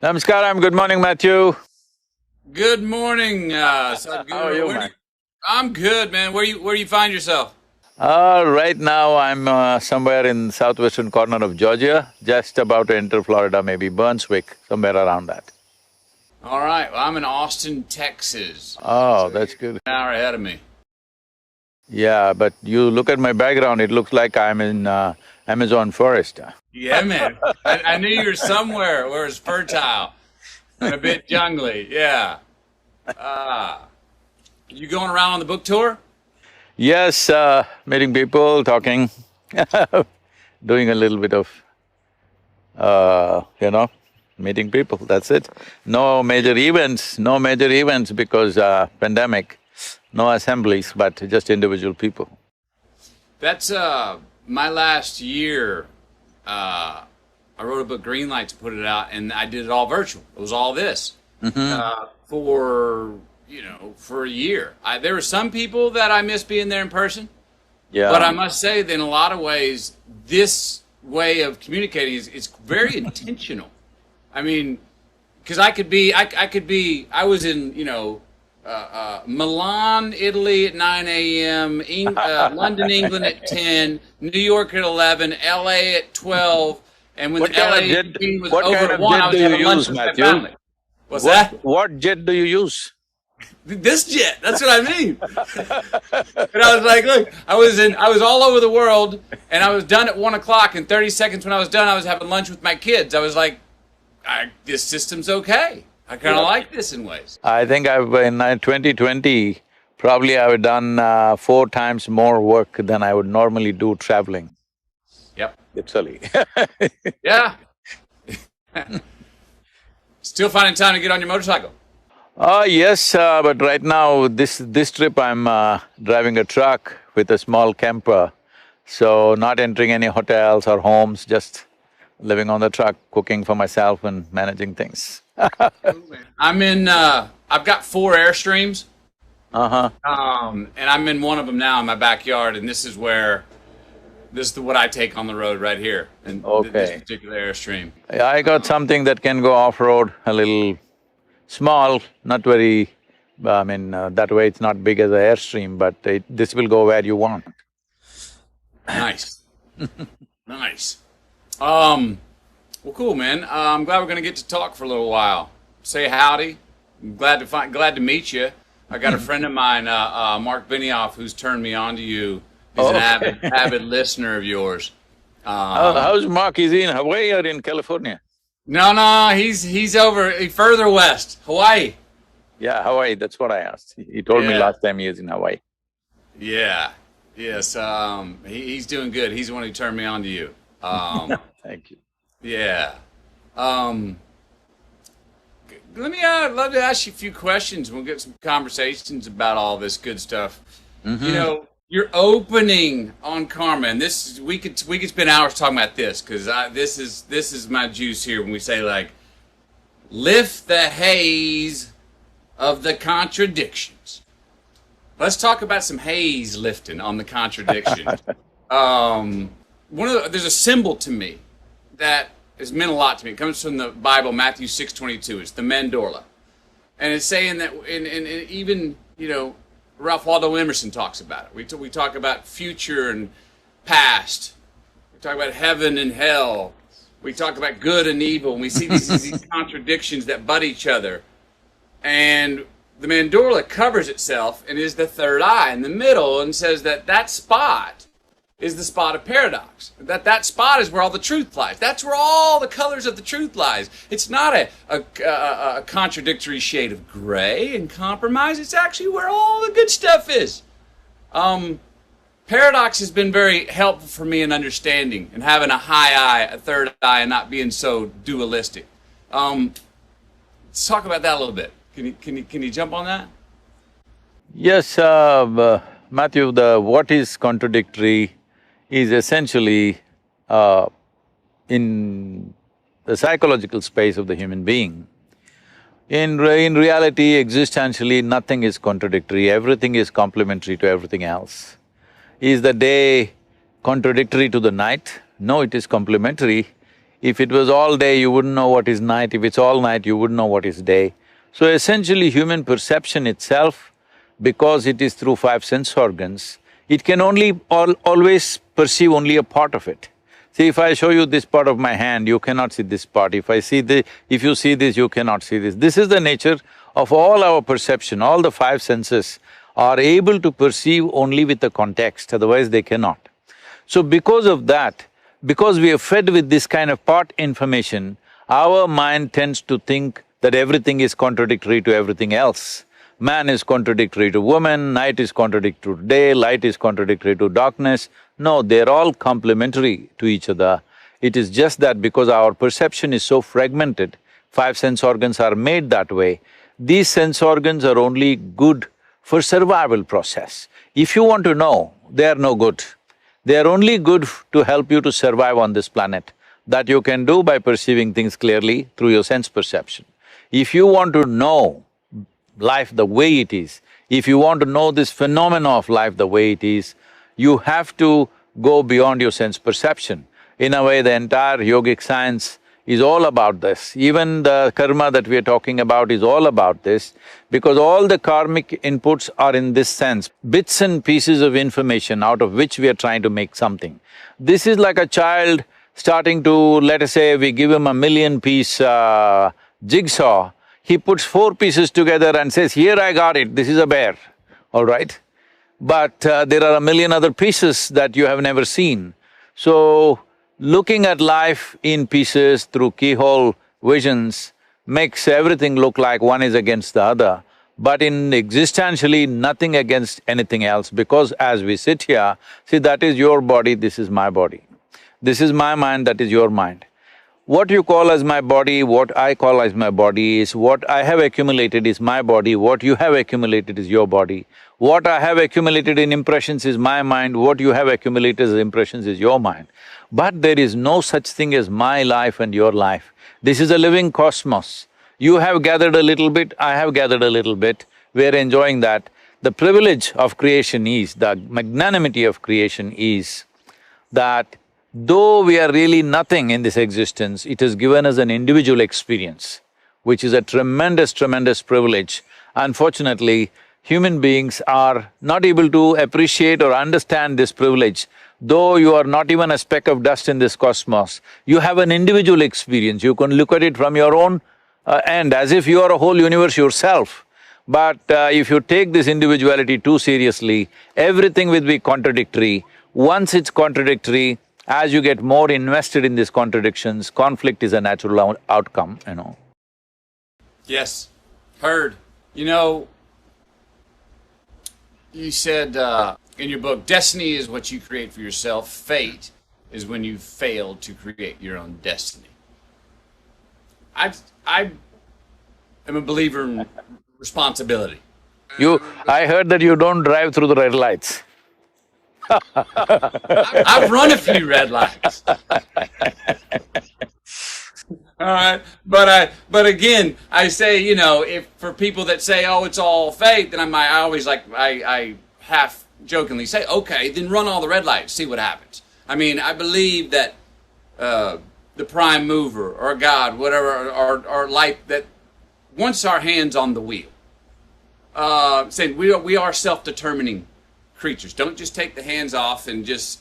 Namaskaram, good morning, Matthew. Good morning, Sadhguru. How are you, man? I'm good, man. Where do you find yourself? Right now I'm somewhere in southwestern corner of Georgia, just about to enter Florida, maybe Burnswick, somewhere around that. All right. Well, I'm in Austin, Texas. Oh, So that's you're good. an hour ahead of me. Yeah, but you look at my background, it looks like I'm in Amazon forest. Yeah, man. I knew you were somewhere where it's fertile and a bit jungly. Yeah. Uh, you going around on the book tour? Yes, meeting people, talking, doing a little bit of, meeting people, that's it. No major events because pandemic, no assemblies, but just individual people. That's my last year. I wrote a book, Greenlight, to put it out, and I did it all virtual. It was all this for a year. There were some people that I miss being there in person, but I Yeah. must say that in a lot of ways, this way of communicating is very intentional. I mean, because I was in Milan, Italy at 9 a.m., London, England at 10, New York at 11, LA at 12, and when What the kind of LA jet, meeting was what over kind at of 1, jet I was do you having lunch use, with my Matthew? family. What's that? What jet do you use? This jet. That's what I mean. And I was like, look, I was all over the world, and I was done at 1 o'clock. In 30 seconds, when I was done, I was having lunch with my kids. I was like, this system's okay. I kind of like this in ways. I think in 2020, probably I've done 4 times more work than I would normally do traveling. Yep. Literally. Yeah. Still finding time to get on your motorcycle. Yes, but right now, this trip I'm driving a truck with a small camper, so not entering any hotels or homes, just living on the truck, cooking for myself and managing things. I've got 4 Airstreams, Uh-huh. and I'm in one of them now in my backyard, and this is what I take on the road right here, and this Okay. particular Airstream. I got something that can go off-road, a little small, not very… that way it's not big as an Airstream, but this will go where you want. Nice. Nice. Well, cool, man. I'm glad we're gonna get to talk for a little while. Say howdy. I'm glad to meet you. I got a friend of mine, Mark Benioff, who's turned me on to you. He's an Okay. avid listener of yours. Um, How's Mark? Is he in Hawaii or in California? no, he's over further west, Hawaii. Yeah, Hawaii, that's what I asked. He told me Yeah, last time he was in Hawaii. yeah, yes. He's doing good. He's the one who turned me on to you. Thank you. Yeah. Um, Let me love to ask you a few questions. We'll get some conversations about all this good stuff. Your opening on karma, and this we could spend hours talking about this because this is my juice here when we say like lift the haze of the contradictions. Let's talk about some haze lifting on the contradiction. There's a symbol to me that has meant a lot to me. It comes from the Bible, Matthew 6:22. It's the mandorla, and it's saying that, and even Ralph Waldo Emerson talks about it. We talk about future and past. We talk about heaven and hell. We talk about good and evil, and we see these contradictions that butt each other. And the mandorla covers itself and is the third eye in the middle, and says that spot is the spot of paradox. That spot is where all the truth lies. That's where all the colors of the truth lies. It's not a contradictory shade of gray and compromise. It's actually where all the good stuff is. Paradox has been very helpful for me in understanding and having a high eye, a third eye, and not being so dualistic. Let's talk about that a little bit. Can you jump on that? Yes, Matthew, what is contradictory is essentially in the psychological space of the human being. In reality, existentially, nothing is contradictory, everything is complementary to everything else. Is the day contradictory to the night? No, it is complementary. If it was all day, you wouldn't know what is night. If it's all night, you wouldn't know what is day. So essentially, human perception itself, because it is through five sense organs, it can only always perceive only a part of it. See, if I show you this part of my hand, you cannot see this part. If you see this, you cannot see this. This is the nature of all our perception. All the five senses are able to perceive only with the context, otherwise they cannot. So because of that, because we are fed with this kind of part information, our mind tends to think that everything is contradictory to everything else. Man is contradictory to woman, night is contradictory to day, light is contradictory to darkness. No, they're all complementary to each other. It is just that because our perception is so fragmented, five sense organs are made that way. These sense organs are only good for survival process. If you want to know, they are no good. They are only good to help you to survive on this planet. That you can do by perceiving things clearly through your sense perception. If you want to know life the way it is, if you want to know this phenomena of life the way it is, you have to go beyond your sense perception. In a way, the entire yogic science is all about this. Even the karma that we are talking about is all about this, because all the karmic inputs are in this sense, bits and pieces of information out of which we are trying to make something. This is like a child starting to, let us say, we give him a 1,000,000-piece jigsaw, he puts 4 pieces together and says, here I got it, this is a bear, all right? But there are 1,000,000 other pieces that you have never seen. So, looking at life in pieces through keyhole visions makes everything look like one is against the other, but in existentially nothing against anything else, because as we sit here, see, that is your body, this is my body. This is my mind, that is your mind. What you call as my body, what I call as my body is what I have accumulated is my body, what you have accumulated is your body. What I have accumulated in impressions is my mind, what you have accumulated as impressions is your mind. But there is no such thing as my life and your life. This is a living cosmos. You have gathered a little bit, I have gathered a little bit, we're enjoying that. The privilege of creation is, the magnanimity of creation is that though we are really nothing in this existence, it has given us an individual experience, which is a tremendous, tremendous privilege. Unfortunately, human beings are not able to appreciate or understand this privilege. Though you are not even a speck of dust in this cosmos, you have an individual experience. You can look at it from your own end, as if you are a whole universe yourself. But if you take this individuality too seriously, everything will be contradictory. Once it's contradictory, as you get more invested in these contradictions, conflict is a natural outcome, you know. Yes, heard. You know, you said in your book, destiny is what you create for yourself, fate is when you fail to create your own destiny. I am a believer in responsibility. I heard that you don't drive through the red lights. I've run a few red lights. All right, but again, I say, you know, if for people that say, oh, it's all fate, then I always I half jokingly say, okay, then run all the red lights, see what happens. I mean, I believe that the prime mover or God, whatever, or light, that once our hands on the wheel, saying we are self-determining creatures. Don't just take the hands off and just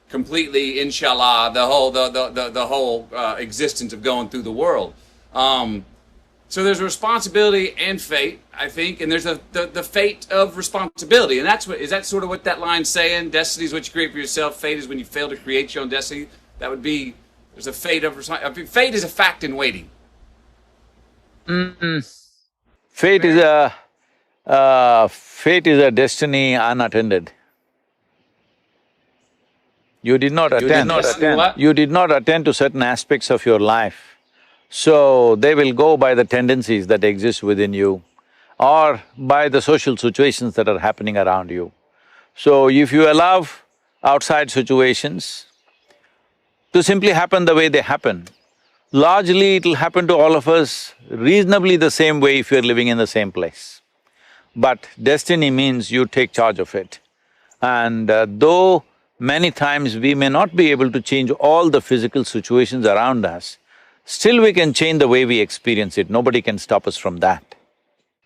completely, inshallah, the whole existence of going through the world. So there's a responsibility and fate, I think, and there's the fate of responsibility, and is that sort of what that line's saying? Destiny is what you create for yourself. Fate is when you fail to create your own destiny. That would be, there's a fate of responsibility. Fate is a fact in waiting. Fate is a destiny unattended. You did not attend. You did not attend to certain aspects of your life. So, they will go by the tendencies that exist within you or by the social situations that are happening around you. So, if you allow outside situations to simply happen the way they happen, largely it'll happen to all of us reasonably the same way if you're living in the same place. But destiny means you take charge of it. And though Many times we may not be able to change all the physical situations around us, still we can change the way we experience it, nobody can stop us from that.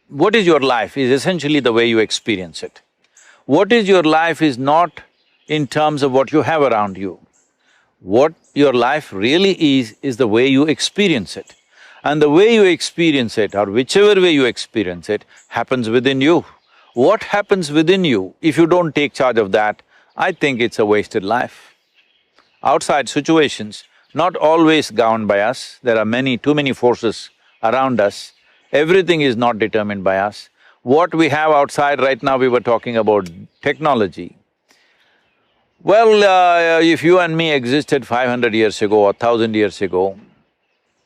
What is your life is essentially the way you experience it. What is your life is not in terms of what you have around you. What your life really is the way you experience it. And the way you experience it, or whichever way you experience it, happens within you. What happens within you, if you don't take charge of that, I think it's a wasted life. Outside situations, not always governed by us, there are too many forces around us. Everything is not determined by us. What we have outside right now, we were talking about technology. Well, if you and me existed 500 years ago or 1000 years ago,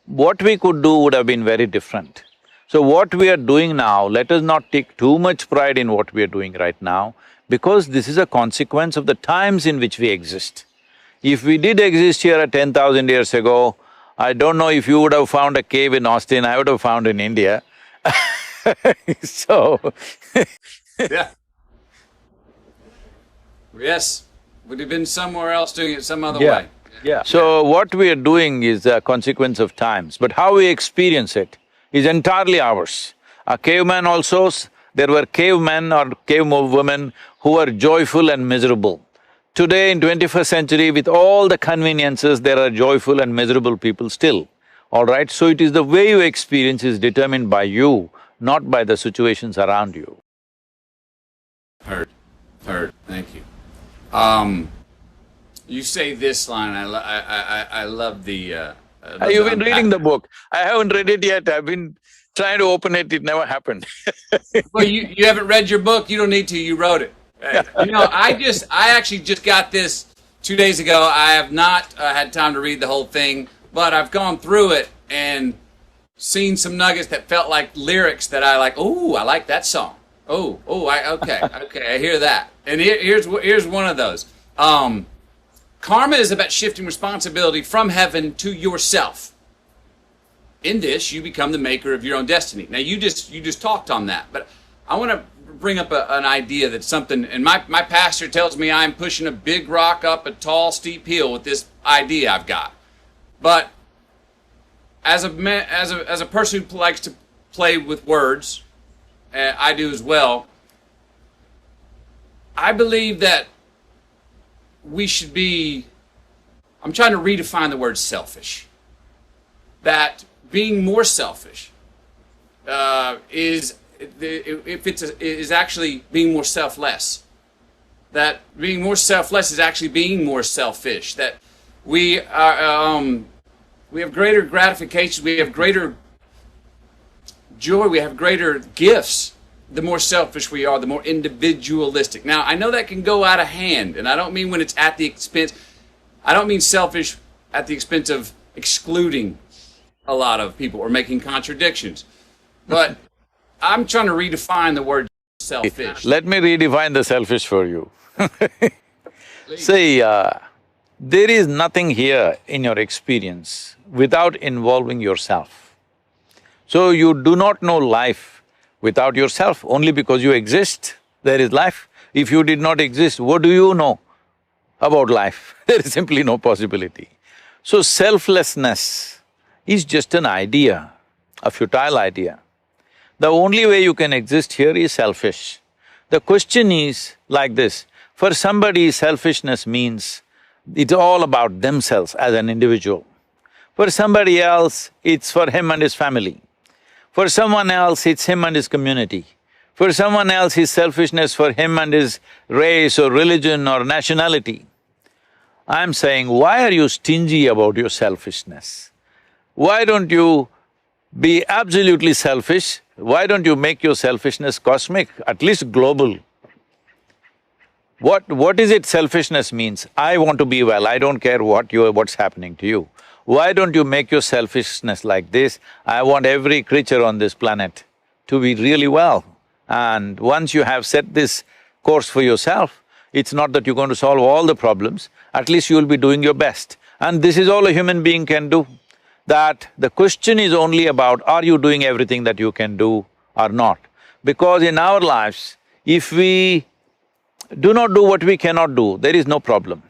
what we could do would have been very different. So what we are doing now, let us not take too much pride in what we are doing right now, because this is a consequence of the times in which we exist. If we did exist here at 10,000 years ago, I don't know if you would have found a cave in Austin, I would have found in India. So Yeah. Yes, would have been somewhere else doing it some other way. Yeah. So what we are doing is a consequence of times, but how we experience it is entirely ours. A caveman also, there were cavemen or cavewomen who were joyful and miserable. Today in 21st century, with all the conveniences, there are joyful and miserable people still, all right? So it is the way you experience is determined by you, not by the situations around you. Heard, thank you. You say this line, I love the… You've been reading the book. I haven't read it yet, I've been trying to open it, it never happened. Well, you haven't read your book, you don't need to, you wrote it. You know, I actually just got this 2 days ago. I have not had time to read the whole thing, but I've gone through it and seen some nuggets that felt like lyrics that I like, oh, I like that song. Okay, I hear that. And here's one of those. Karma is about shifting responsibility from heaven to yourself. In this, you become the maker of your own destiny. Now, you just talked on that, but I want to bring up an idea that's something, and my pastor tells me I'm pushing a big rock up a tall, steep hill with this idea I've got. But as a person who likes to play with words, I do as well, I believe that we should be… I'm trying to redefine the word selfish. That being more selfish is actually being more selfless. That being more selfless is actually being more selfish. That we have greater gratification, we have greater joy, we have greater gifts. The more selfish we are, the more individualistic. Now, I know that can go out of hand, and I don't mean when it's at the expense… I don't mean selfish at the expense of excluding a lot of people or making contradictions. But I'm trying to redefine the word selfish. Let me redefine the selfish for you. See, there is nothing here in your experience without involving yourself. So you do not know life without yourself. Only because you exist, there is life. If you did not exist, what do you know about life? There is simply no possibility. So selflessness is just an idea, a futile idea. The only way you can exist here is selfish. The question is like this, for somebody selfishness means it's all about themselves as an individual. For somebody else, it's for him and his family. For someone else, it's him and his community. For someone else, his selfishness for him and his race or religion or nationality. I'm saying, why are you stingy about your selfishness? Why don't you be absolutely selfish? Why don't you make your selfishness cosmic, at least global? What is it selfishness means? I want to be well, I don't care what's happening to you. Why don't you make your selfishness like this? I want every creature on this planet to be really well. And once you have set this course for yourself, it's not that you're going to solve all the problems, at least you'll be doing your best. And this is all a human being can do. That the question is only about, are you doing everything that you can do or not? Because in our lives, if we do not do what we cannot do, there is no problem.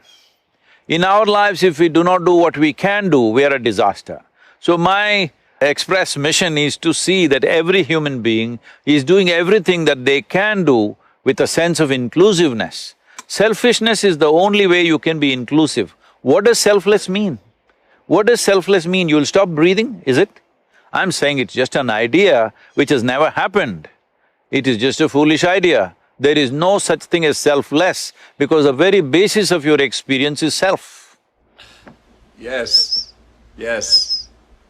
In our lives, if we do not do what we can do, we are a disaster. So my express mission is to see that every human being is doing everything that they can do with a sense of inclusiveness. Selfishness is the only way you can be inclusive. What does selfless mean? What does selfless mean? You'll stop breathing, is it? I'm saying it's just an idea which has never happened. It is just a foolish idea. There is no such thing as selfless because the very basis of your experience is self. Yes, yes,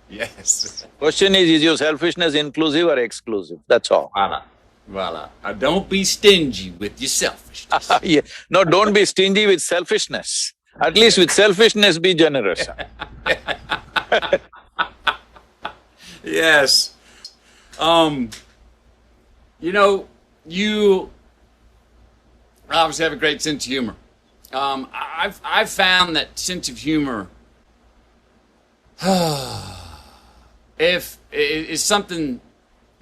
yes. Question is your selfishness inclusive or exclusive? That's all. Voila, voila. Now don't be stingy with your selfishness. Yeah. No, don't be stingy with selfishness. At least with selfishness, be generous. Yes. You know, you obviously have a great sense of humor. I've found that sense of humor if is something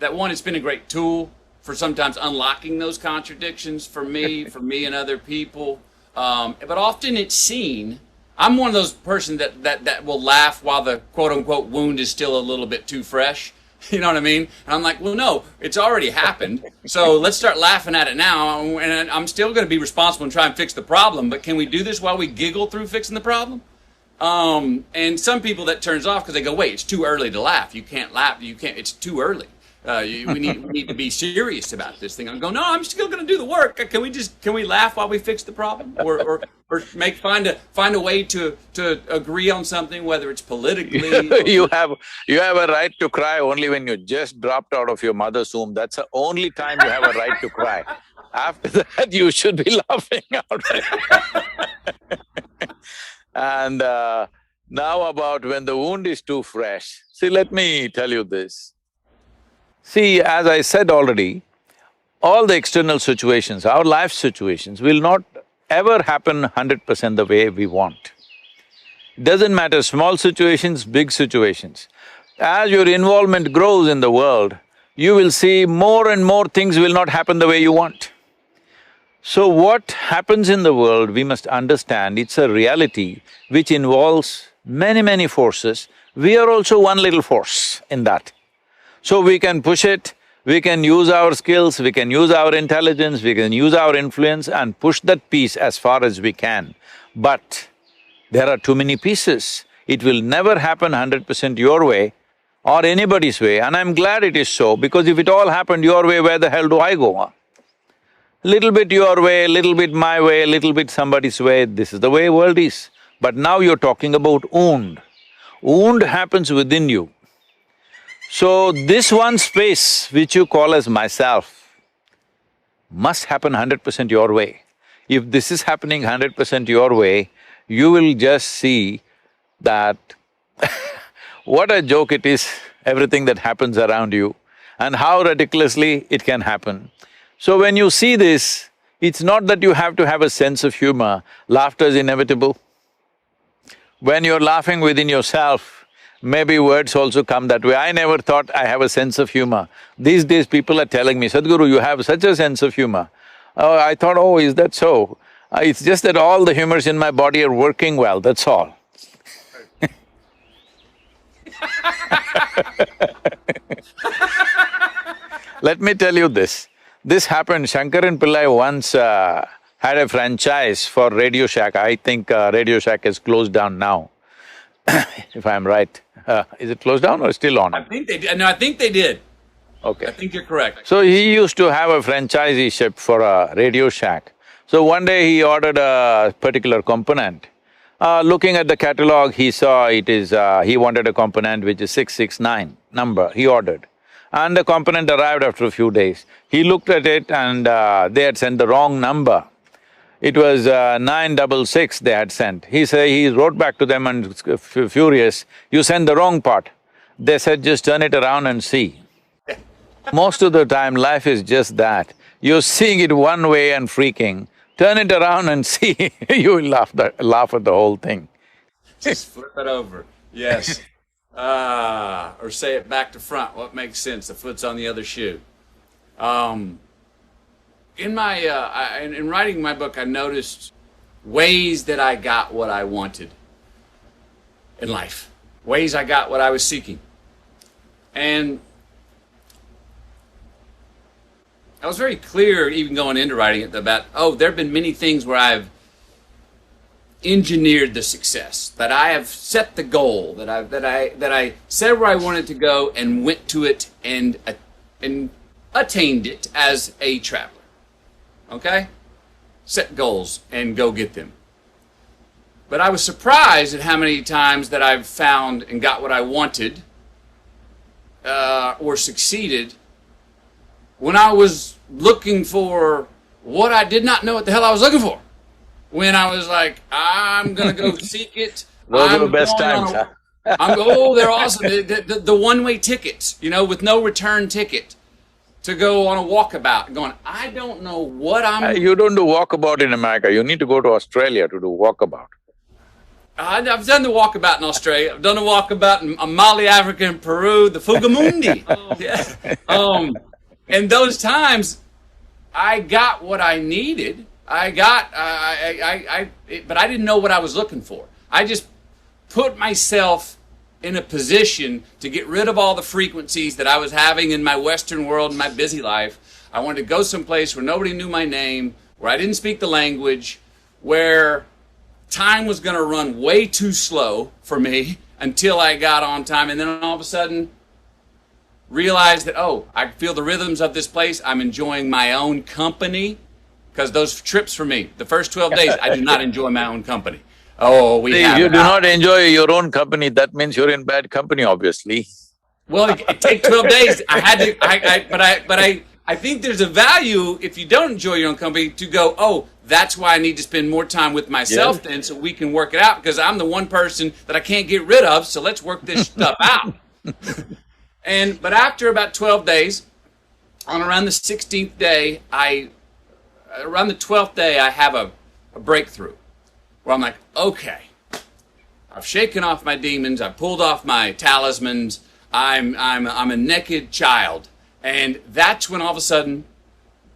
that one, it's been a great tool for sometimes unlocking those contradictions for me and other people. But often it's seen. I'm one of those person that will laugh while the quote unquote wound is still a little bit too fresh. You know what I mean? And I'm like, well, no, it's already happened. So let's start laughing at it now. And I'm still going to be responsible and try and fix the problem. But can we do this while we giggle through fixing the problem? And some people that turns off because they go, wait, it's too early to laugh. You can't laugh. You can't. It's too early. We need to be serious about this thing. I'm going, no, I'm still going to do the work. Can we laugh while we fix the problem, or find a way to agree on something, whether it's politically. You have a right to cry only when you just dropped out of your mother's womb. That's the only time you have a right to cry. After that, you should be laughing out. And now about when the wound is too fresh. See, let me tell you this. See, as I said already, all the external situations, our life situations will not ever happen 100% the way we want. Doesn't matter, small situations, big situations. As your involvement grows in the world, you will see more and more things will not happen the way you want. So what happens in the world, we must understand, it's a reality which involves many forces. We are also one little force in that. So we can push it, we can use our skills, we can use our intelligence, we can use our influence and push that piece as far as we can. But there are too many pieces. It will never happen 100% your way or anybody's way, and I'm glad it is so, because if it all happened your way, where the hell do I go, huh? Little bit your way, little bit my way, little bit somebody's way, this is the way world is. But now you're talking about wound. Wound happens within you. So this one space which you call as myself must happen 100% your way. If this is happening 100% your way, you will just see that what a joke it is, everything that happens around you, and how ridiculously it can happen. So when you see this, it's not that you have to have a sense of humor, laughter is inevitable. When you're laughing within yourself, maybe words also come that way. I never thought I have a sense of humor. These days people are telling me, Sadhguru, you have such a sense of humor. Oh, I thought, oh, is that so? It's just that all the humors in my body are working well, that's all. Let me tell you this. This happened, Shankaran Pillai once had a franchise for Radio Shack. I think Radio Shack is closed down now, if I'm right. Is it closed down or still on? I think they did. No, I think they did. Okay. I think you're correct. So he used to have a franchisee-ship for a Radio Shack. So one day he ordered a particular component. Looking at the catalog, he saw it is… he wanted a component which is 669 number, he ordered. And the component arrived after a few days. He looked at it and they had sent the wrong number. It was 966 they had sent. He wrote back to them and furious, you sent the wrong part. They said, just turn it around and see. Most of the time life is just that. You're seeing it one way and freaking, turn it around and see, you will laugh at the whole thing. Just flip it over, yes. Or say it back to front, what makes sense, the foot's on the other shoe. in my in writing my book, I noticed ways that I got what I wanted in life, ways I got what I was seeking, and I was very clear, even going into writing it, about there have been many things where I've engineered the success, that I have set the goal, that I said where I wanted to go and went to it and attained it as a traveler. Okay? Set goals and go get them. But I was surprised at how many times that I've found and got what I wanted or succeeded when I was looking for what I did not know what the hell I was looking for. When I was like, I'm going to go seek it. Those are the best times, huh? They're awesome. The one-way tickets, with no return ticket to go on a walkabout. Going, I don't know what I'm... You don't do walkabout in America. You need to go to Australia to do walkabout. I've done the walkabout in Australia. I've done the walkabout in Mali, Africa, and Peru, the Fugamundi. Yeah. And those times, I got what I needed. But I didn't know what I was looking for. I just put myself in a position to get rid of all the frequencies that I was having in my Western world and my busy life. I wanted to go someplace where nobody knew my name, where I didn't speak the language, where time was going to run way too slow for me until I got on time, and then all of a sudden realized that, I feel the rhythms of this place. I'm enjoying my own company. Because those trips for me, the first 12 days, I do not enjoy my own company. If you do not enjoy your own company, that means you're in bad company, obviously. Well, it takes 12 days. I had to, I think there's a value if you don't enjoy your own company to go, that's why I need to spend more time with myself then, so we can work it out, because I'm the one person that I can't get rid of, so let's work this stuff out. But after about 12 days, on around the 16th day, around the 12th day, I have a breakthrough where I'm like, okay, I've shaken off my demons, I've pulled off my talismans, I'm a naked child. And that's when all of a sudden,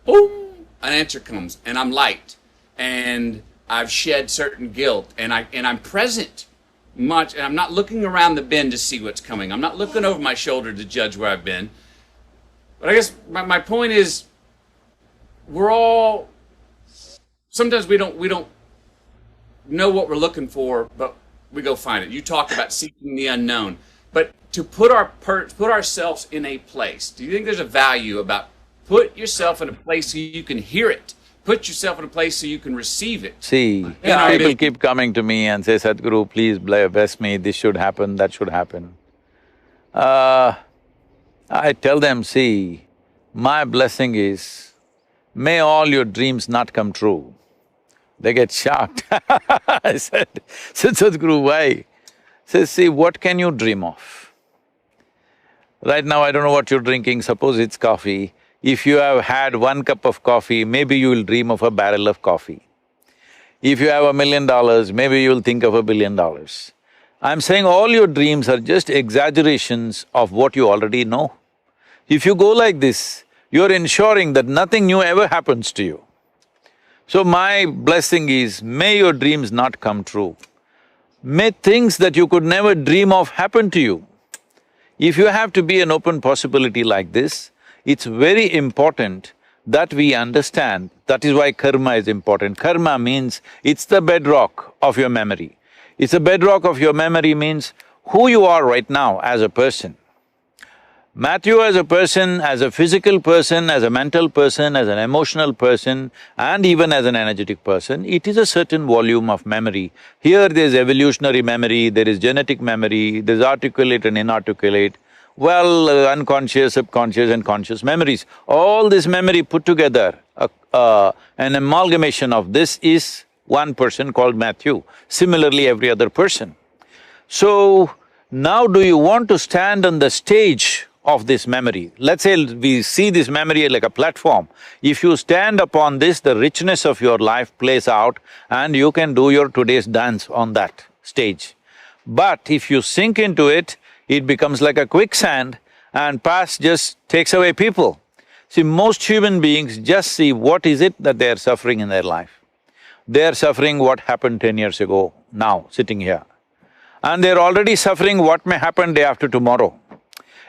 boom, an answer comes, and I'm light, and I've shed certain guilt, and I'm present much, and I'm not looking around the bend to see what's coming. I'm not looking over my shoulder to judge where I've been. But I guess my point is, sometimes we don't know what we're looking for, but we go find it. You talk about seeking the unknown, but to put ourselves in a place. Do you think there's a value about put yourself in a place so you can hear it? Put yourself in a place so you can receive it. See, people keep coming to me and say, Sadhguru, please bless me, this should happen, that should happen. I tell them, see, my blessing is, may all your dreams not come true. They get shocked. I said, Sadhguru, why? Says, see, what can you dream of? Right now, I don't know what you're drinking, suppose it's coffee. If you have had 1 cup of coffee, maybe you will dream of a barrel of coffee. If you have $1 million, maybe you'll think of $1 billion. I'm saying all your dreams are just exaggerations of what you already know. If you go like this, you're ensuring that nothing new ever happens to you. So my blessing is, may your dreams not come true. May things that you could never dream of happen to you. If you have to be an open possibility like this, it's very important that we understand. That is why karma is important. Karma means it's the bedrock of your memory. It's the bedrock of your memory means who you are right now as a person. Matthew as a person, as a physical person, as a mental person, as an emotional person, and even as an energetic person, it is a certain volume of memory. Here there's evolutionary memory, there is genetic memory, there's articulate and inarticulate, unconscious, subconscious and conscious memories. All this memory put together, an amalgamation of this is one person called Matthew, similarly every other person. So, now do you want to stand on the stage of this memory? Let's say we see this memory like a platform. If you stand upon this, the richness of your life plays out and you can do your today's dance on that stage. But if you sink into it, it becomes like a quicksand and past just takes away people. See, most human beings just see what is it that they are suffering in their life. They are suffering what happened 10 years ago, now, sitting here. And they're already suffering what may happen day after tomorrow.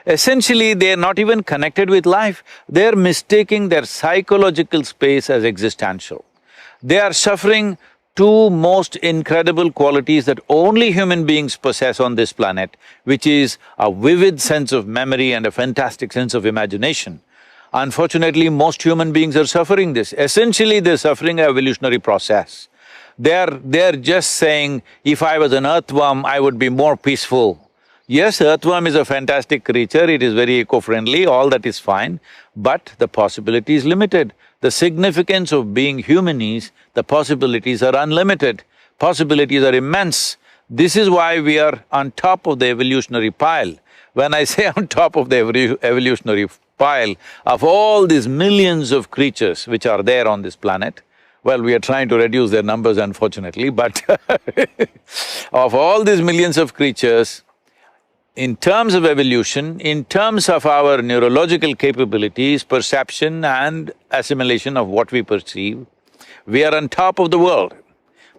Essentially, they're not even connected with life, they're mistaking their psychological space as existential. They are suffering two most incredible qualities that only human beings possess on this planet, which is a vivid sense of memory and a fantastic sense of imagination. Unfortunately, most human beings are suffering this. Essentially, they're suffering an evolutionary process. They're just saying, if I was an earthworm, I would be more peaceful. Yes, earthworm is a fantastic creature, it is very eco-friendly, all that is fine, but the possibility is limited. The significance of being human is, the possibilities are unlimited, possibilities are immense. This is why we are on top of the evolutionary pile. When I say on top of the evolutionary pile of all these millions of creatures which are there on this planet, well, we are trying to reduce their numbers unfortunately, but of all these millions of creatures, in terms of evolution, in terms of our neurological capabilities, perception and assimilation of what we perceive, we are on top of the world.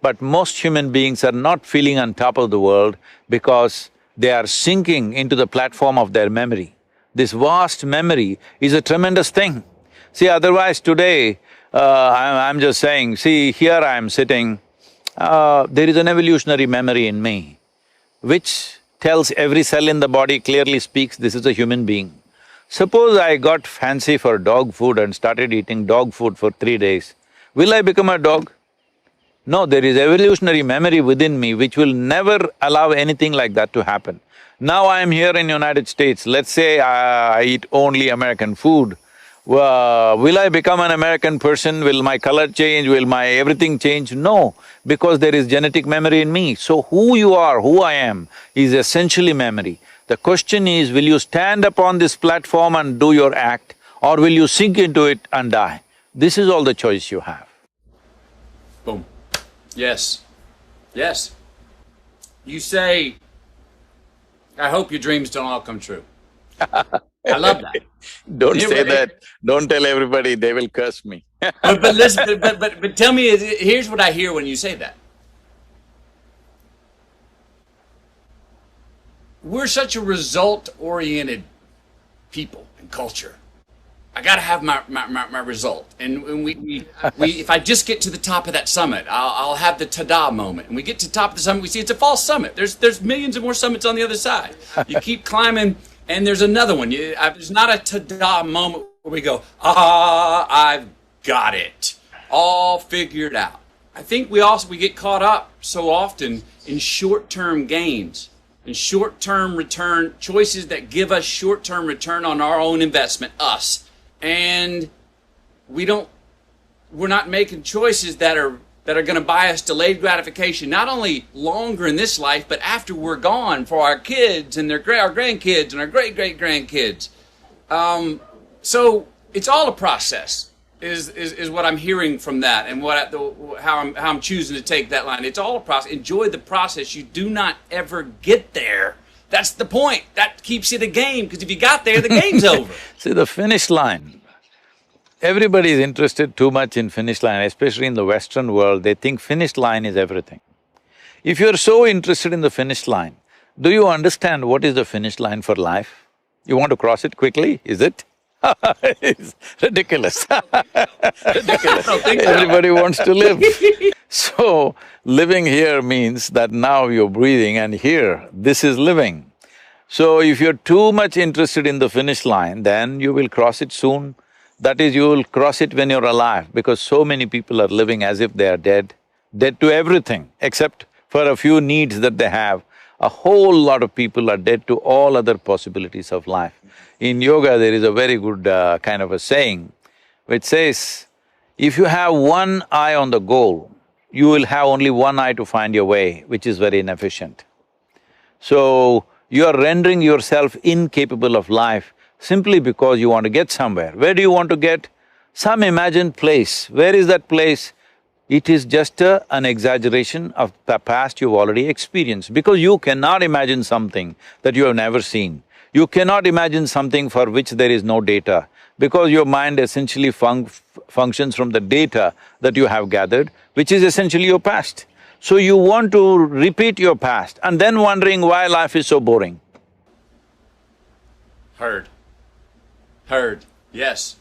But most human beings are not feeling on top of the world because they are sinking into the platform of their memory. This vast memory is a tremendous thing. See, otherwise today, I'm just saying, see, here I am sitting, there is an evolutionary memory in me, which tells every cell in the body, clearly speaks, this is a human being. Suppose I got fancy for dog food and started eating dog food for 3 days, will I become a dog? No, there is evolutionary memory within me which will never allow anything like that to happen. Now I am here in United States, let's say I eat only American food, will I become an American person? Will my color change? Will my everything change? No, because there is genetic memory in me. So who you are, who I am, is essentially memory. The question is, will you stand upon this platform and do your act, or will you sink into it and die? This is all the choice you have. Boom. Yes. Yes. You say, I hope your dreams don't all come true. I love that. Don't say that, don't tell everybody, they will curse me. but listen, but tell me, here's what I hear when you say that. We're such a result-oriented people and culture. I gotta have my result. And we if I just get to the top of that summit, I'll have the ta-da moment. And we get to the top of the summit, we see it's a false summit. There's millions of more summits on the other side. You keep climbing, and there's another one. There's not a ta-da moment where we go, I've got it, all figured out. I think we get caught up so often in short-term gains and short-term return, choices that give us short-term return on our own investment, us. And we're not making choices that are going to buy us delayed gratification, not only longer in this life, but after we're gone, for our kids and our grandkids and our great-great-grandkids. So it's all a process, is what I'm hearing from that, and how I'm choosing to take that line. It's all a process. Enjoy the process. You do not ever get there. That's the point. That keeps it a game, because if you got there, the game's over. See, the finish line, everybody is interested too much in finish line, especially in the Western world, they think finish line is everything. If you're so interested in the finish line, do you understand what is the finish line for life? You want to cross it quickly, is it? It's ridiculous. Ridiculous. Everybody wants to live. So, living here means that now you're breathing, and here, this is living. So, if you're too much interested in the finish line, then you will cross it soon. That is, you will cross it when you're alive, because so many people are living as if they are dead, dead to everything, except for a few needs that they have. A whole lot of people are dead to all other possibilities of life. In yoga, there is a very good kind of a saying, which says, if you have one eye on the goal, you will have only one eye to find your way, which is very inefficient. So, you are rendering yourself incapable of life simply because you want to get somewhere. Where do you want to get? Some imagined place. Where is that place? It is just an exaggeration of the past you've already experienced, because you cannot imagine something that you have never seen. You cannot imagine something for which there is no data, because your mind essentially functions from the data that you have gathered, which is essentially your past. So you want to repeat your past and then wondering why life is so boring. Heard. Heard. Yes.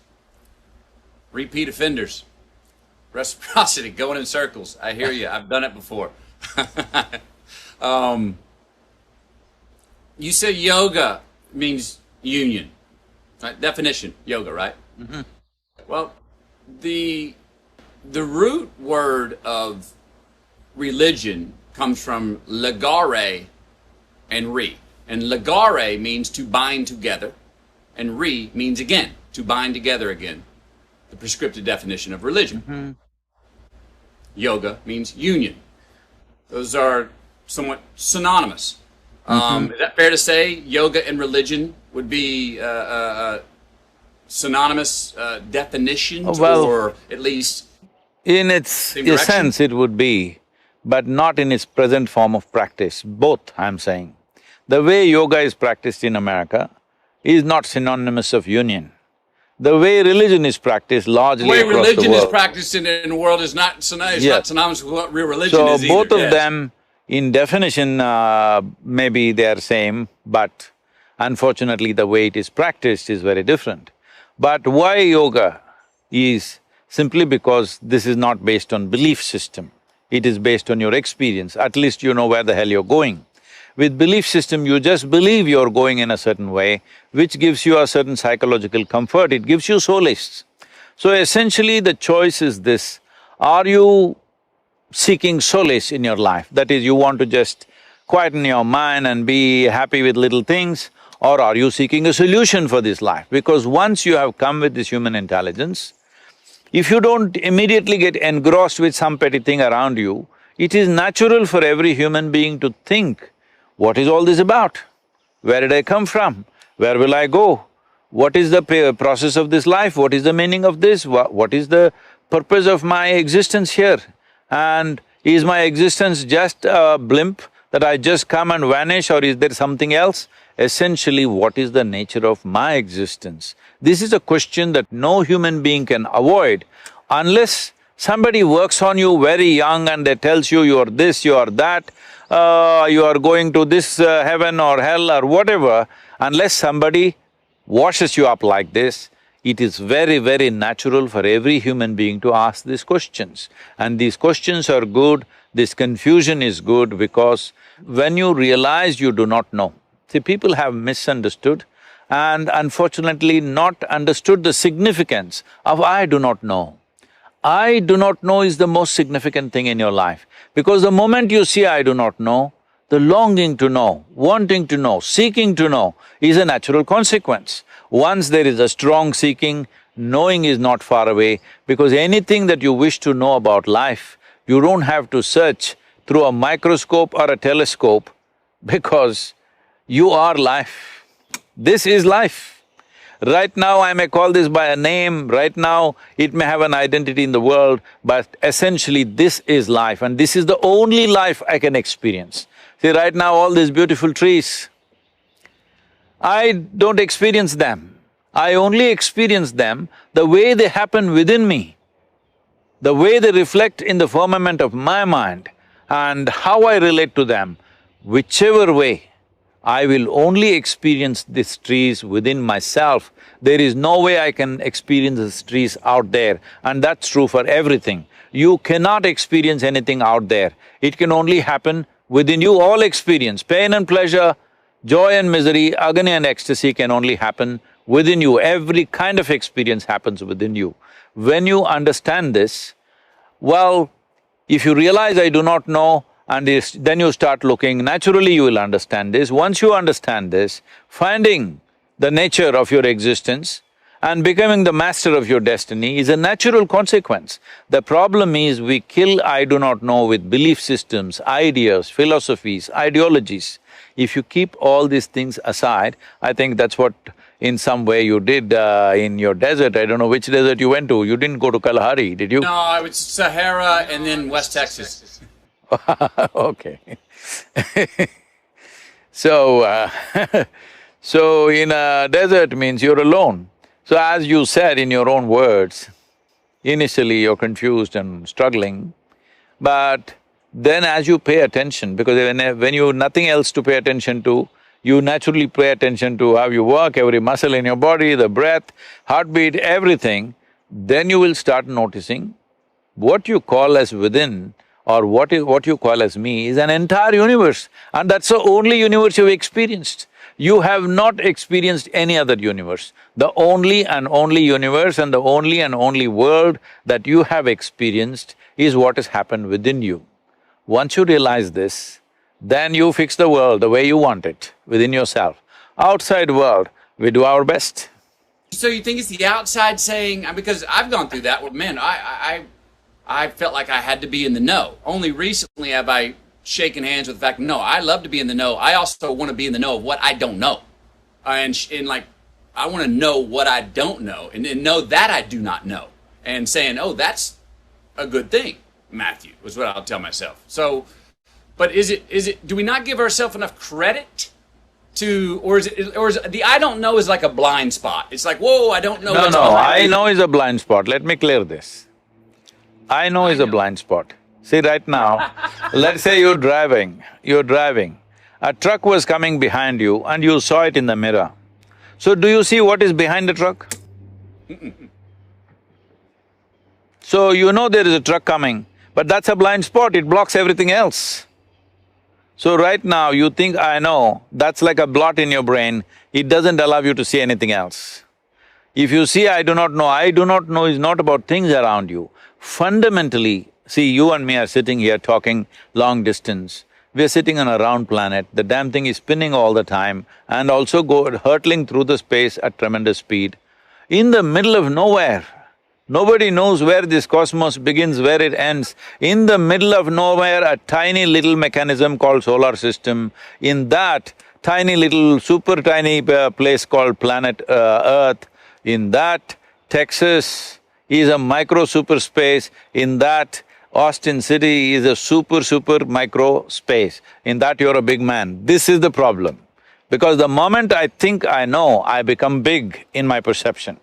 Repeat offenders. Reciprocity, going in circles. I hear you. I've done it before. You say yoga means union. Right? Definition, yoga, right? Mm-hmm. Well, the root word of religion comes from legare and re. And legare means to bind together, and re means again, to bind together again. The prescriptive definition of religion. Mm-hmm. Yoga means union. Those are somewhat synonymous. Is that fair to say? Yoga and religion would be synonymous definitions, Well, or at least in its same direction? essence it would be, but not in its present form of practice. Both, I'm saying. The way yoga is practiced in America is not synonymous of union. The way religion is practiced largely The way across the religion is world. practiced in the world is not synonymous, Yes. not synonymous with what real religion So is either. both of Yes. them, in definition, maybe they are same, but unfortunately the way it is practiced is very different. But why yoga is simply because this is not based on belief system, it is based on your experience, at least you know where the hell you're going. With belief system, you just believe you're going in a certain way, which gives you a certain psychological comfort, it gives you solace. So essentially the choice is this, are you seeking solace in your life? That is, you want to just quieten your mind and be happy with little things, or are you seeking a solution for this life? Because once you have come with this human intelligence, if you don't immediately get engrossed with some petty thing around you, it is natural for every human being to think, what is all this about? Where did I come from? Where will I go? What is the process of this life? What is the meaning of this? What is the purpose of my existence here? And is my existence just a blimp that I just come and vanish, or is there something else? Essentially, what is the nature of my existence? This is a question that no human being can avoid unless somebody works on you very young and they tells you are this, you are that, you are going to this heaven or hell or whatever. Unless somebody washes you up like this, it is very, very natural for every human being to ask these questions. And these questions are good, this confusion is good, because when you realize you do not know, see, people have misunderstood and unfortunately not understood the significance of I do not know. I do not know is the most significant thing in your life, because the moment you see I do not know, the longing to know, wanting to know, seeking to know is a natural consequence. Once there is a strong seeking, knowing is not far away, because anything that you wish to know about life, you don't have to search through a microscope or a telescope, because you are life. This is life. Right now I may call this by a name, right now it may have an identity in the world, but essentially this is life, and this is the only life I can experience. See, right now all these beautiful trees, I don't experience them. I only experience them the way they happen within me, the way they reflect in the firmament of my mind, and how I relate to them. Whichever way, I will only experience these trees within myself. There is no way I can experience these trees out there, and that's true for everything. You cannot experience anything out there, it can only happen within you. All experience, pain and pleasure, joy and misery, agony and ecstasy can only happen within you. Every kind of experience happens within you. When you understand this, well, if you realize I do not know, and then you start looking, naturally you will understand this. Once you understand this, finding the nature of your existence and becoming the master of your destiny is a natural consequence. The problem is we kill I do not know with belief systems, ideas, philosophies, ideologies. If you keep all these things aside, I think that's what in some way you did in your desert. I don't know which desert you went to. You didn't go to Kalahari, did you? No, I was Sahara and then West Texas. Okay. So, So in a desert means you're alone. So as you said in your own words, initially you're confused and struggling, but then as you pay attention, because when you nothing else to pay attention to, you naturally pay attention to how you work, every muscle in your body, the breath, heartbeat, everything, then you will start noticing what you call as within or what you call as me is an entire universe, and that's the only universe you've experienced. You have not experienced any other universe. The only and only universe and the only and only world that you have experienced is what has happened within you. Once you realize this, then you fix the world the way you want it, within yourself. Outside world, we do our best. So you think it's the outside saying… because I've gone through that where, man, I felt like I had to be in the know. Only recently have I shaken hands with the fact, no, I love to be in the know. I also want to be in the know of what I don't know. And like, I want to know what I don't know and know that I do not know. And saying, oh, that's a good thing, Matthew, was what I'll tell myself. So, but is it, do we not give ourselves enough credit to, or is it the I don't know is like a blind spot? It's like, whoa, I don't know. No, I know is a blind spot. Let me clear this. I know is a blind spot. See, right now, let's say you're driving, a truck was coming behind you and you saw it in the mirror. So do you see what is behind the truck? So you know there is a truck coming, but that's a blind spot, it blocks everything else. So right now you think, I know, that's like a blot in your brain, it doesn't allow you to see anything else. If you see I do not know is not about things around you. Fundamentally, see, you and me are sitting here talking long distance. We're sitting on a round planet, the damn thing is spinning all the time and also hurtling through the space at tremendous speed. In the middle of nowhere, nobody knows where this cosmos begins, where it ends. In the middle of nowhere, a tiny little mechanism called solar system. In that tiny little, super tiny place called planet Earth, in that Texas is a micro super space, in that Austin City is a super micro space, in that you're a big man. This is the problem. Because the moment I think I know, I become big in my perception.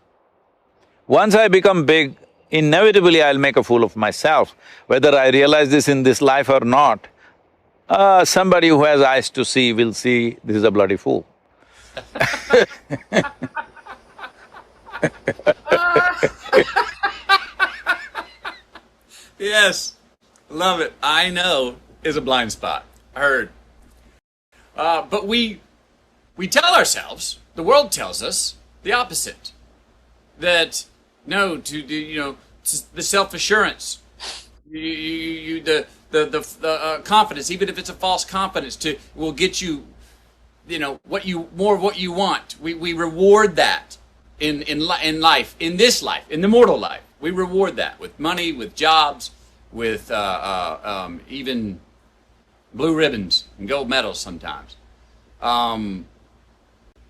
Once I become big, inevitably I'll make a fool of myself. Whether I realize this in this life or not, somebody who has eyes to see will see this is a bloody fool. Yes, love it. I know is a blind spot. Heard. But we tell ourselves, the world tells us the opposite. That no, the self-assurance, the confidence, even if it's a false confidence, will get you, what you want. We reward that in life, in this life, in the mortal life. We reward that with money, with jobs, with even blue ribbons and gold medals sometimes.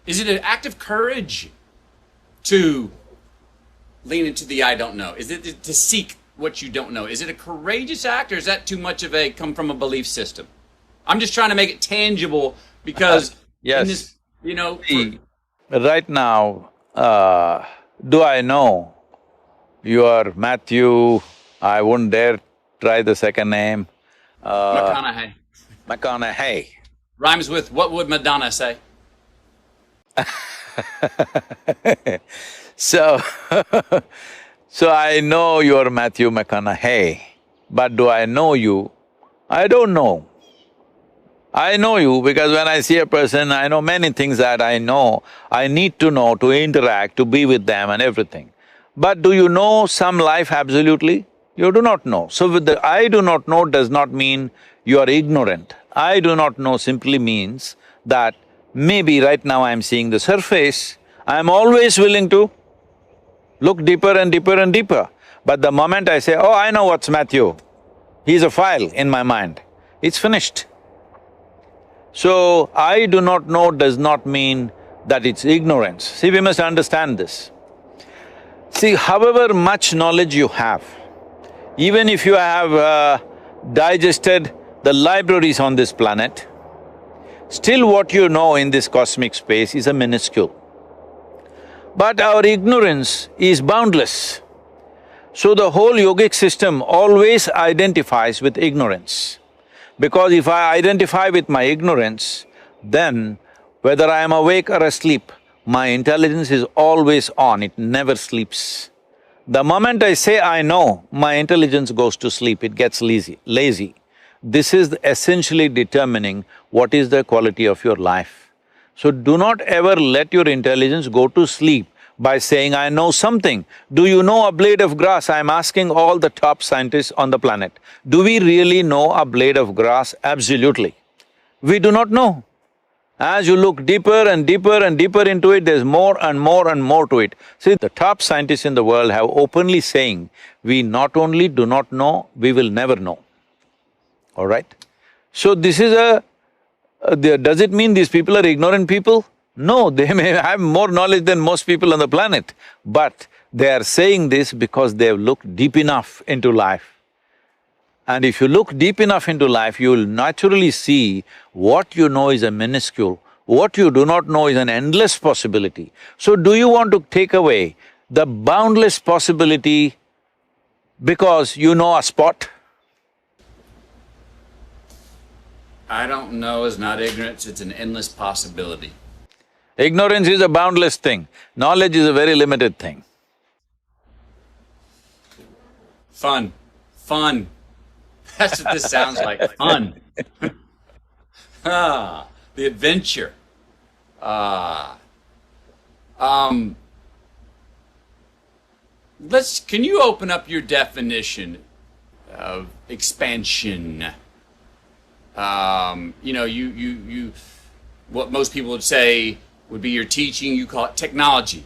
Is it an act of courage to lean into the I don't know? Is it to seek what you don't know? Is it a courageous act, or is that too much of a come from a belief system? I'm just trying to make it tangible because yes. in this, Right now, do I know you are Matthew, I wouldn't dare try the second name. McConaughey. McConaughey. Rhymes with what would Madonna say? So, so I know you're Matthew McConaughey, but do I know you? I don't know. I know you because when I see a person, I know many things that I know, I need to know to interact, to be with them and everything. But do you know some life absolutely? You do not know. So with the I do not know does not mean you are ignorant. I do not know simply means that maybe right now I'm seeing the surface, I'm always willing to look deeper and deeper and deeper. But the moment I say, oh, I know what's Matthew, he's a file in my mind, it's finished. So, I do not know does not mean that it's ignorance. See, we must understand this. See, however much knowledge you have, even if you have digested the libraries on this planet, Still what you know in this cosmic space is a minuscule. But our ignorance is boundless. So the whole yogic system always identifies with ignorance. Because if I identify with my ignorance, then whether I am awake or asleep, my intelligence is always on, it never sleeps. The moment I say I know, my intelligence goes to sleep, it gets lazy. This is essentially determining what is the quality of your life. So do not ever let your intelligence go to sleep by saying, I know something. Do you know a blade of grass? I'm asking all the top scientists on the planet. Do we really know a blade of grass? Absolutely. We do not know. As you look deeper and deeper and deeper into it, there's more and more and more to it. See, the top scientists in the world have openly saying, we not only do not know, we will never know. All right? So this is does it mean these people are ignorant people? No, they may have more knowledge than most people on the planet, but they are saying this because they have looked deep enough into life. And if you look deep enough into life, you will naturally see what you know is a minuscule, what you do not know is an endless possibility. So do you want to take away the boundless possibility because you know a spot? I don't know is not ignorance, it's an endless possibility. Ignorance is a boundless thing, knowledge is a very limited thing. Fun. Fun. That's what this sounds like, fun. The adventure. Can you open up your definition of expansion? What most people would say would be your teaching, you call it technology.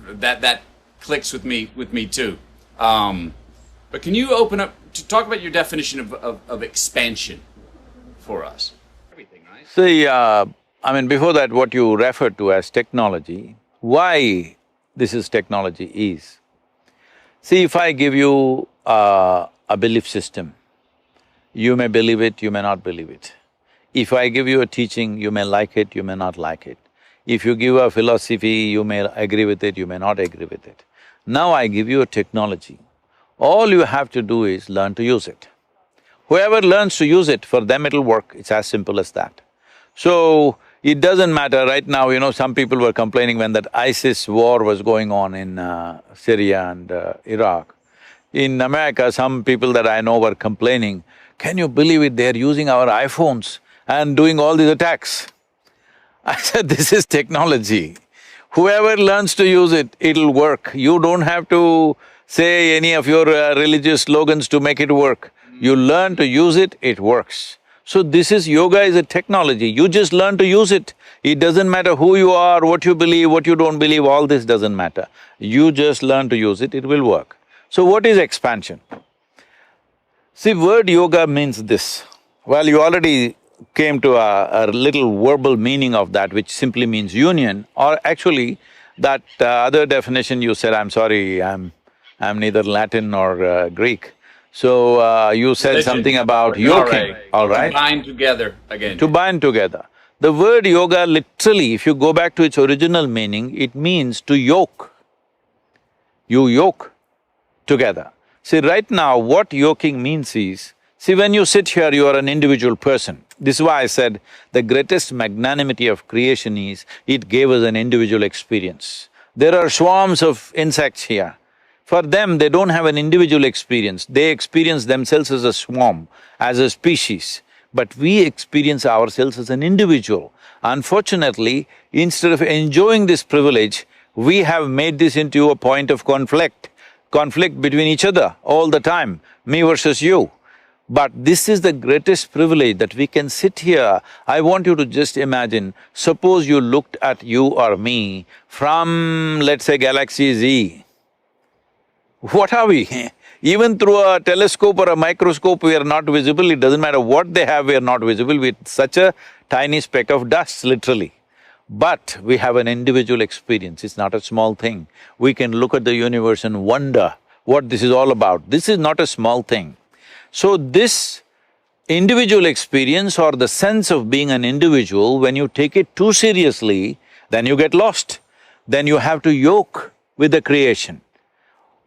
That clicks with me too. But can you open up to talk about your definition of expansion for us? Everything, right? See, before that, what you referred to as technology, why this is technology is, see, if I give you a belief system, you may believe it, you may not believe it. If I give you a teaching, you may like it, you may not like it. If you give a philosophy, you may agree with it, you may not agree with it. Now I give you a technology. All you have to do is learn to use it. Whoever learns to use it, for them it'll work, it's as simple as that. So, it doesn't matter, right now, some people were complaining when that ISIS war was going on in Syria and Iraq. In America, some people that I know were complaining, can you believe it, they're using our iPhones and doing all these attacks. I said, this is technology. Whoever learns to use it, it'll work. You don't have to say any of your religious slogans to make it work. You learn to use it, it works. So this is… yoga is a technology, you just learn to use it. It doesn't matter who you are, what you believe, what you don't believe, all this doesn't matter. You just learn to use it, it will work. So what is expansion? See, word yoga means this. Well, you already came to a little verbal meaning of that, which simply means union, or actually that other definition you said, I'm sorry, I'm neither Latin nor Greek. So you said Religion. something about yoking, all right? To bind together again. To bind together. The word yoga literally, if you go back to its original meaning, it means to yoke. You yoke together. See, right now what yoking means is, see, when you sit here, you are an individual person. This is why I said the greatest magnanimity of creation is, it gave us an individual experience. There are swarms of insects here. For them, they don't have an individual experience, they experience themselves as a swarm, as a species. But we experience ourselves as an individual. Unfortunately, instead of enjoying this privilege, we have made this into a point of conflict between each other all the time, me versus you. But this is the greatest privilege that we can sit here. I want you to just imagine, suppose you looked at you or me from, let's say, Galaxy Z. What are we? Even through a telescope or a microscope, we are not visible. It doesn't matter what they have, we are not visible. We're such a tiny speck of dust, literally. But we have an individual experience, it's not a small thing. We can look at the universe and wonder what this is all about. This is not a small thing. So this individual experience or the sense of being an individual, when you take it too seriously, then you get lost. Then you have to yoke with the creation.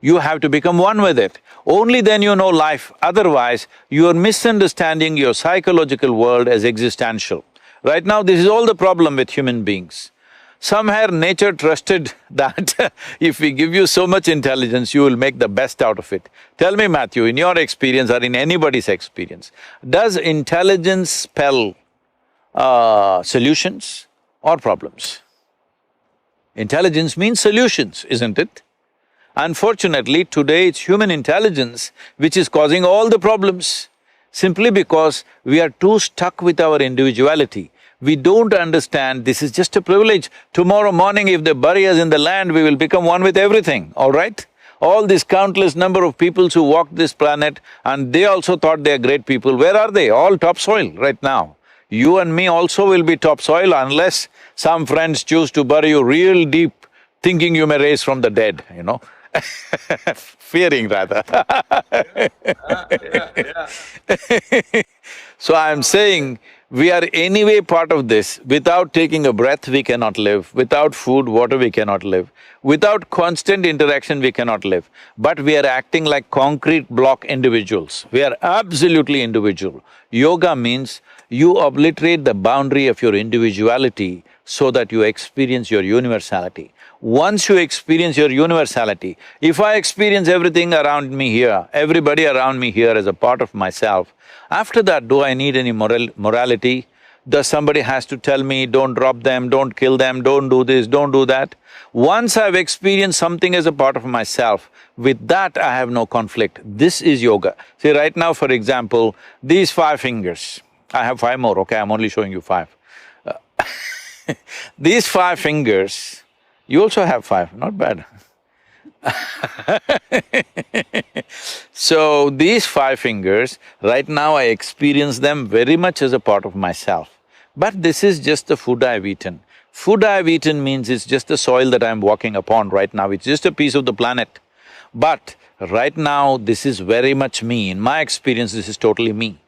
You have to become one with it. Only then you know life, otherwise you are misunderstanding your psychological world as existential. Right now, this is all the problem with human beings. Somehow nature trusted that if we give you so much intelligence, you will make the best out of it. Tell me, Matthew, in your experience or in anybody's experience, does intelligence spell solutions or problems? Intelligence means solutions, isn't it? Unfortunately, today it's human intelligence which is causing all the problems, simply because we are too stuck with our individuality. We don't understand this is just a privilege. Tomorrow morning if they bury us in the land, we will become one with everything, all right? All this countless number of peoples who walked this planet and they also thought they are great people, where are they? All topsoil right now. You and me also will be topsoil unless some friends choose to bury you real deep, thinking you may rise from the dead, you know fearing rather So I'm saying, we are anyway part of this. Without taking a breath, we cannot live. Without food, water, we cannot live. Without constant interaction, we cannot live. But we are acting like concrete block individuals. We are absolutely individual. Yoga means you obliterate the boundary of your individuality so that you experience your universality. Once you experience your universality, if I experience everything around me here, everybody around me here as a part of myself, after that, do I need any morality? Does somebody has to tell me, don't drop them, don't kill them, don't do this, don't do that? Once I've experienced something as a part of myself, with that I have no conflict. This is yoga. See, right now, for example, these 5 fingers, I have 5 more, okay, I'm only showing you 5. These 5 fingers, you also have 5, not bad. So, these 5 fingers, right now I experience them very much as a part of myself. But this is just the food I've eaten. Food I've eaten means it's just the soil that I'm walking upon right now, it's just a piece of the planet. But right now, this is very much me. In my experience, this is totally me.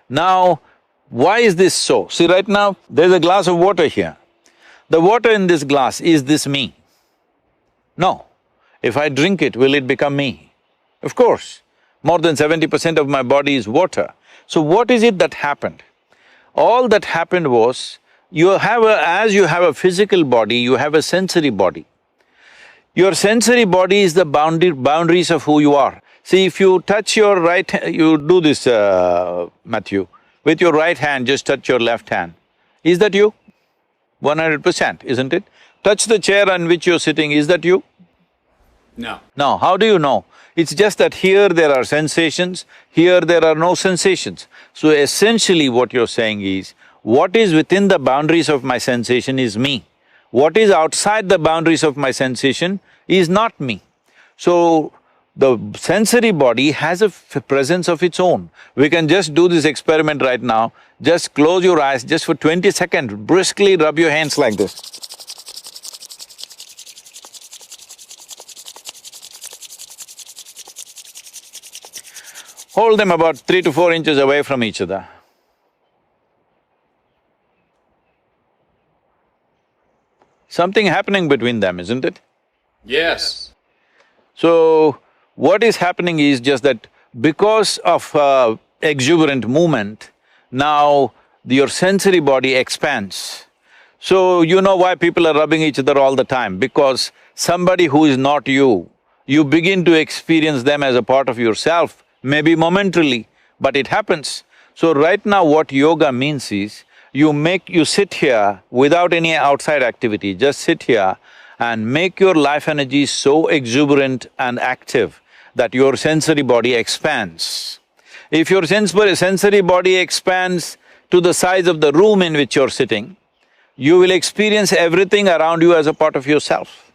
Now, why is this so? See, right now, there's a glass of water here. The water in this glass, is this me? No. If I drink it, will it become me? Of course. More than 70% of my body is water. So what is it that happened? All that happened was, as you have a physical body, you have a sensory body. Your sensory body is the boundaries of who you are. See, if you touch your you do this, Matthew, with your right hand, just touch your left hand. Is that you? 100%, isn't it? Touch the chair on which you're sitting, is that you? No. No, how do you know? It's just that here there are sensations, here there are no sensations. So essentially what you're saying is, what is within the boundaries of my sensation is me. What is outside the boundaries of my sensation is not me. So, the sensory body has a presence of its own. We can just do this experiment right now. Just close your eyes, just for 20 seconds, briskly rub your hands like this. Hold them about 3 to 4 inches away from each other. Something happening between them, isn't it? Yes. So, what is happening is just that because of exuberant movement, now your sensory body expands. So, you know why people are rubbing each other all the time? Because somebody who is not you, you begin to experience them as a part of yourself, maybe momentarily, but it happens. So right now what yoga means is, you sit here without any outside activity, just sit here and make your life energy so exuberant and active that your sensory body expands. If your sensory body expands to the size of the room in which you're sitting, you will experience everything around you as a part of yourself.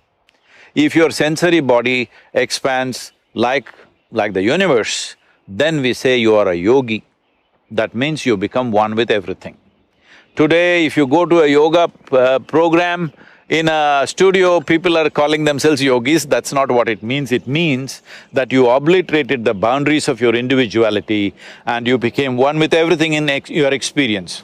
If your sensory body expands like the universe, then we say you are a yogi. That means you become one with everything. Today, if you go to a yoga program, In a studio, people are calling themselves yogis, that's not what it means. It means that you obliterated the boundaries of your individuality and you became one with everything in your experience.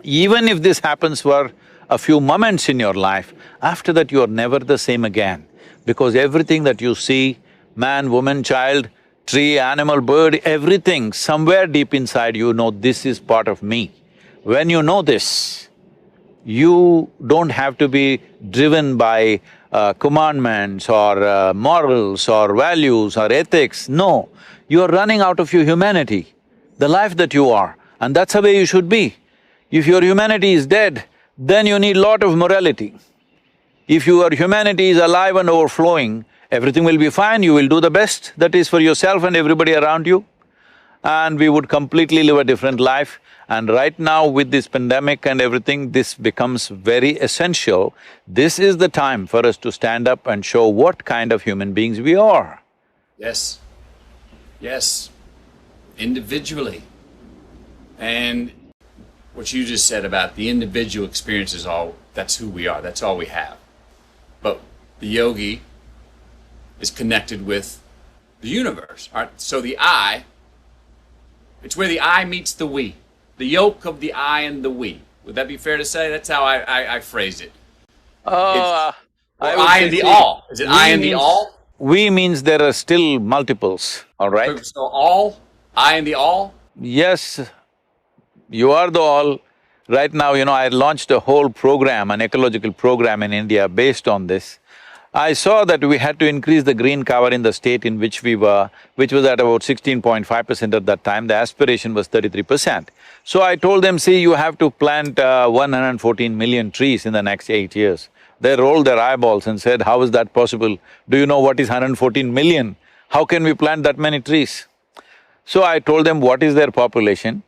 Even if this happens for a few moments in your life, after that you are never the same again. Because everything that you see, man, woman, child, tree, animal, bird, everything, somewhere deep inside you know this is part of me. When you know this, you don't have to be driven by commandments or morals or values or ethics, no. You are running out of your humanity, the life that you are, and that's the way you should be. If your humanity is dead, then you need lot of morality. If your humanity is alive and overflowing, everything will be fine, you will do the best that is for yourself and everybody around you, and we would completely live a different life. And right now with this pandemic and everything, this becomes very essential. This is the time for us to stand up and show what kind of human beings we are. Yes. Yes. Individually. And what you just said about the individual experience is all, that's who we are, that's all we have. But the yogi is connected with the universe, all right? So the I, it's where the I meets the we. The yoke of the I and the we. Would that be fair to say? That's how I phrased it. I and the all. Is it I and the all? We means there are still multiples, all right? So all, I and the all? Yes, you are the all. Right now, I launched a whole program, an ecological program in India based on this. I saw that we had to increase the green cover in the state in which we were, which was at about 16.5% at that time. The aspiration was 33%. So I told them, see, you have to plant 114 million trees in the next 8 years. They rolled their eyeballs and said, how is that possible? Do you know what is 114 million? How can we plant that many trees? So I told them what is their population.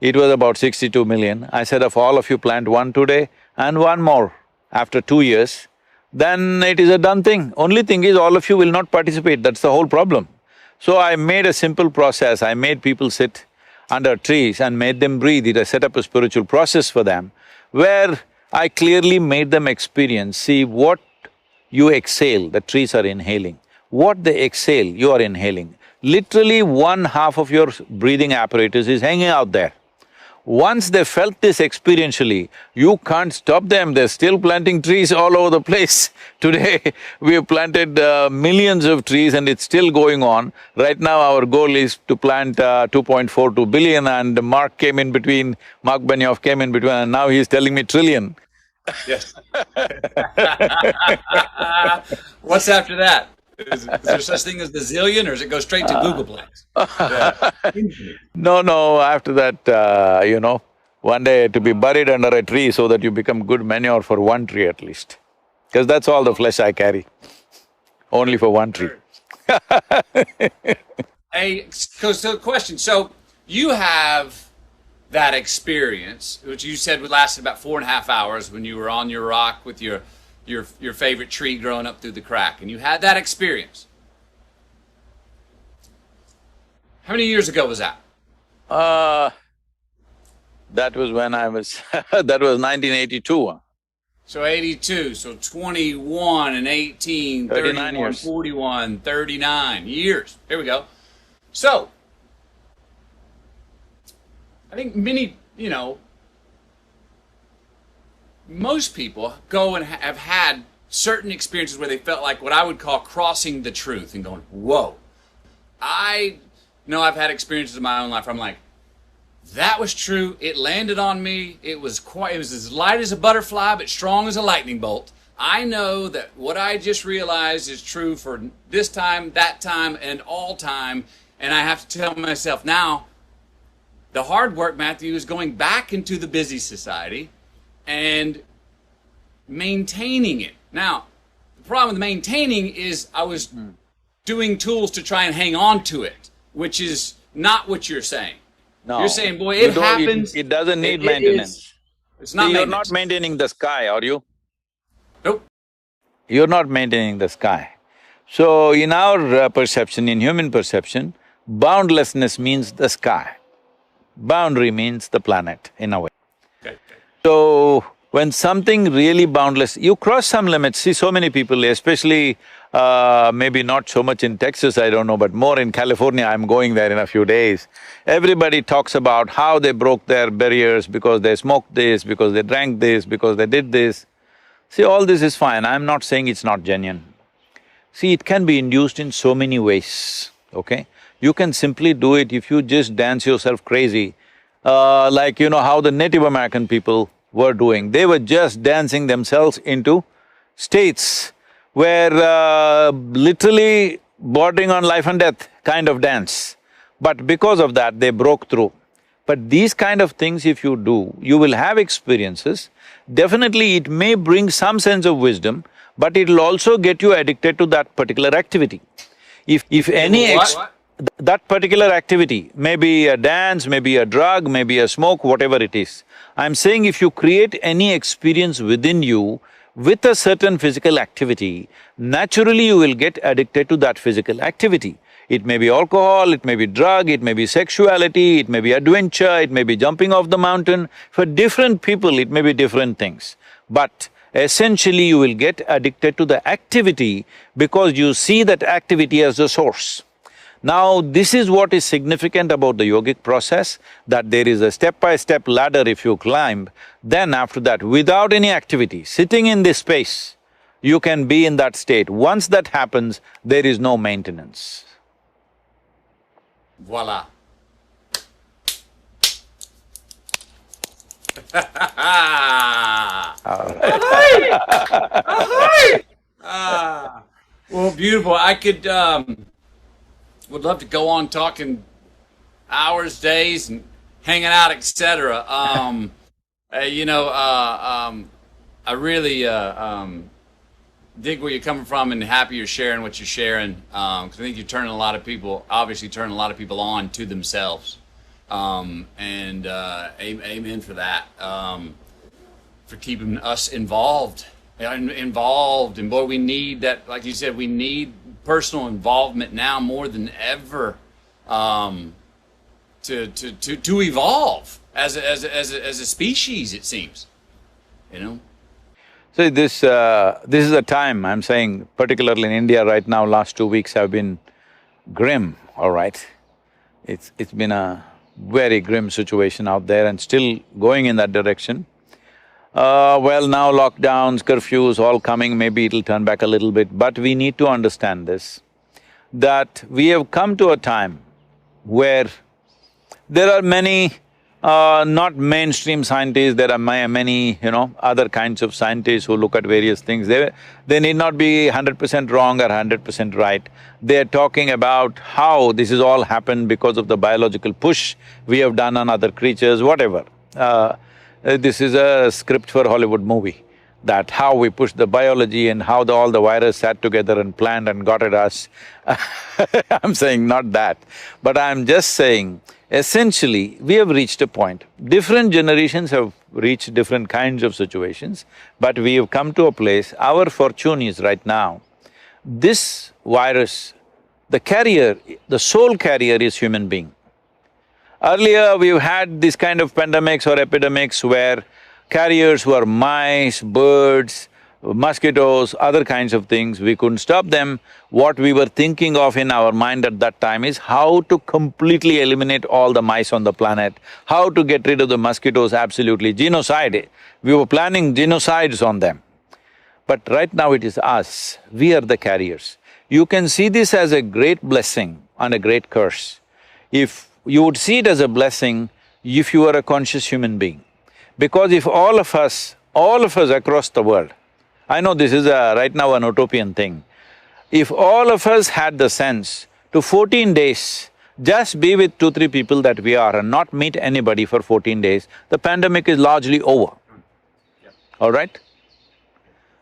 It was about 62 million. I said, if all of you plant one today and one more after 2 years, then it is a done thing. Only thing is all of you will not participate, that's the whole problem. So I made a simple process, I made people sit under trees and made them breathe. I set up a spiritual process for them, where I clearly made them experience, see what you exhale, the trees are inhaling. What they exhale, you are inhaling. Literally 1/2 of your breathing apparatus is hanging out there. Once they felt this experientially, you can't stop them, they're still planting trees all over the place. Today, we have planted millions of trees and it's still going on. Right now, our goal is to plant 2.42 billion and Mark Benioff came in between and now he's telling me trillion. Yes. What's after that? Is there such thing as the zillion, or does it go straight to Googleplex? No, after that, one day to be buried under a tree so that you become good manure for one tree at least. Because that's all the flesh I carry, only for one tree. So question, so you have that experience, which you said lasted about 4.5 hours when you were on your rock with your favorite tree growing up through the crack, and you had that experience. How many years ago was that? That was when I was… that was 1982. So 82, so 21 and 18, 31, years. 41, 39 years. Here we go. So, I think most people go and have had certain experiences where they felt like what I would call crossing the truth and going, whoa. I know I've had experiences in my own life where I'm like, that was true, it landed on me, it was as light as a butterfly but strong as a lightning bolt. I know that what I just realized is true for this time, that time, and all time, and I have to tell myself now, the hard work, Matthew, is going back into the busy society and maintaining it. Now, the problem with maintaining is I was doing tools to try and hang on to it, which is not what you're saying. No. You're saying, boy, it happens. It doesn't need maintenance. It's not You're not maintaining the sky, are you? Nope. You're not maintaining the sky. So, in our perception, in human perception, boundlessness means the sky. Boundary means the planet, in a way. Okay. So, When something really boundless, you cross some limits. See, so many people, especially maybe not so much in Texas, I don't know, but more in California, I'm going there in a few days. Everybody talks about how they broke their barriers because they smoked this, because they drank this, because they did this. See, all this is fine, I'm not saying it's not genuine. See, it can be induced in so many ways, okay? You can simply do it if you just dance yourself crazy, like you know how the Native American people were doing. They were just dancing themselves into states where literally bordering on life and death kind of dance. But because of that, they broke through. But these kind of things if you do, you will have experiences. Definitely it may bring some sense of wisdom, but it'll also get you addicted to that particular activity. If any that particular activity, maybe a dance, maybe a drug, maybe a smoke, whatever it is. I'm saying if you create any experience within you with a certain physical activity, naturally you will get addicted to that physical activity. It may be alcohol, it may be drug, it may be sexuality, it may be adventure, it may be jumping off the mountain. For different people, it may be different things. But essentially you will get addicted to the activity because you see that activity as the source. Now, this is what is significant about the yogic process, that there is a step-by-step ladder if you climb, then after that, without any activity, sitting in this space, you can be in that state. Once that happens, there is no maintenance. Voila. Well, beautiful. I could would love to go on talking hours, days, and hanging out, etc. I really dig where you're coming from and happy you're sharing what you're sharing. 'Cause I think you're turning a lot of people, obviously turning a lot of people on to themselves. Amen for that. For keeping us involved. And boy, we need that, like you said, we need personal involvement now more than ever to evolve as a species, it seems, you know? So this is a time, I'm saying, particularly in India right now, last 2 weeks have been grim, all right? It's been a very grim situation out there and still going in that direction. Well, now lockdowns, curfews, all coming, maybe it'll turn back a little bit, but we need to understand this, that we have come to a time where there are many, not mainstream scientists, there are many, other kinds of scientists who look at various things. They need not be 100% wrong or 100% right. They're talking about how this has all happened because of the biological push we have done on other creatures, whatever. This is a script for a Hollywood movie, that how we pushed the biology and how all the virus sat together and planned and got at us. I'm saying not that, but I'm just saying, essentially, we have reached a point. Different generations have reached different kinds of situations, but we have come to a place, our fortune is right now, this virus, the carrier, the sole carrier is human being. Earlier, we've had this kind of pandemics or epidemics where carriers were mice, birds, mosquitoes, other kinds of things, we couldn't stop them. What we were thinking of in our mind at that time is how to completely eliminate all the mice on the planet, how to get rid of the mosquitoes, absolutely, genocide. We were planning genocides on them. But right now it is us, we are the carriers. You can see this as a great blessing and a great curse. If you would see it as a blessing if you are a conscious human being. Because if all of us across the world, I know this is right now an utopian thing, if all of us had the sense to 14 days, just be with 2-3 people that we are and not meet anybody for 14 days, the pandemic is largely over, all right?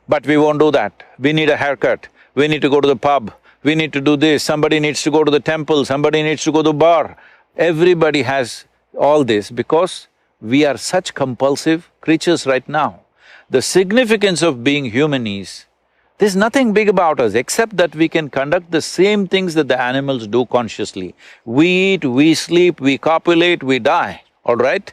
But we won't do that. We need a haircut, we need to go to the pub, we need to do this, somebody needs to go to the temple, somebody needs to go to the bar. Everybody has all this because we are such compulsive creatures right now. The significance of being human is, there's nothing big about us except that we can conduct the same things that the animals do consciously. We eat, we sleep, we copulate, we die, all right?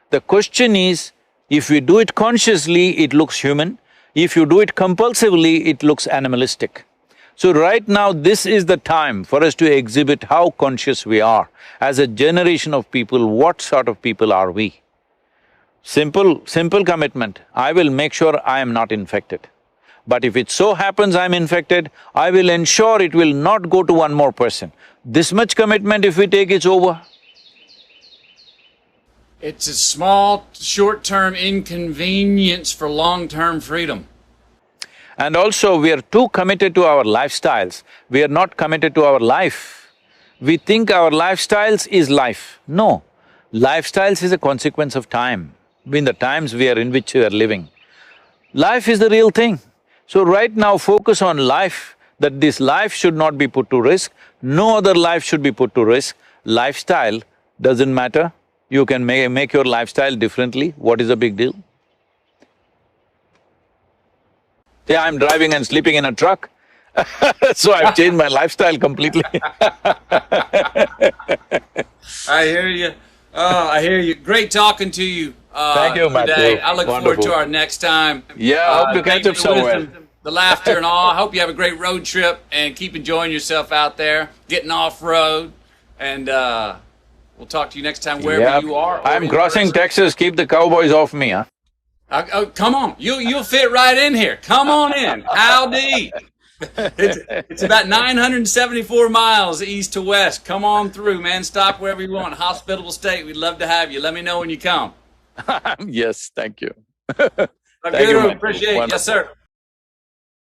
The question is, If we do it consciously, it looks human. If you do it compulsively, it looks animalistic. So right now, this is the time for us to exhibit how conscious we are. As a generation of people, what sort of people are we? Simple commitment, I will make sure I am not infected. But if it so happens I'm infected, I will ensure it will not go to one more person. This much commitment if we take, it's over. It's a small, short-term inconvenience for long-term freedom. And also, we are too committed to our lifestyles, we are not committed to our life. We think our lifestyles is life. No, lifestyles is a consequence of time, in the times in which we are living. Life is the real thing. So right now, focus on life, that this life should not be put to risk, no other life should be put to risk. Lifestyle doesn't matter, you can make your lifestyle differently, what is the big deal? Yeah, I'm driving and sleeping in a truck, so I've changed my lifestyle completely. I hear you. Oh, I hear you. Great talking to you. Thank you, Matthew. Today. I look forward Wonderful. to our next time. Yeah, I hope to catch thank you up for the somewhere. wisdom, the laughter and all. I hope you have a great road trip and keep enjoying yourself out there, getting off road, and we'll talk to you next time wherever Yep. you are. or I'm in crossing person. Texas, keep the cowboys off me, huh? Oh, come on, you'll fit right in here. Come on in. Howdy. It's about 974 miles east to west. Come on through, man. Stop wherever you want. Hospitable state. We'd love to have you. Let me know when you come. Yes, thank you. Sadhguru, Matthew. appreciate it. Yes, Wonderful. sir.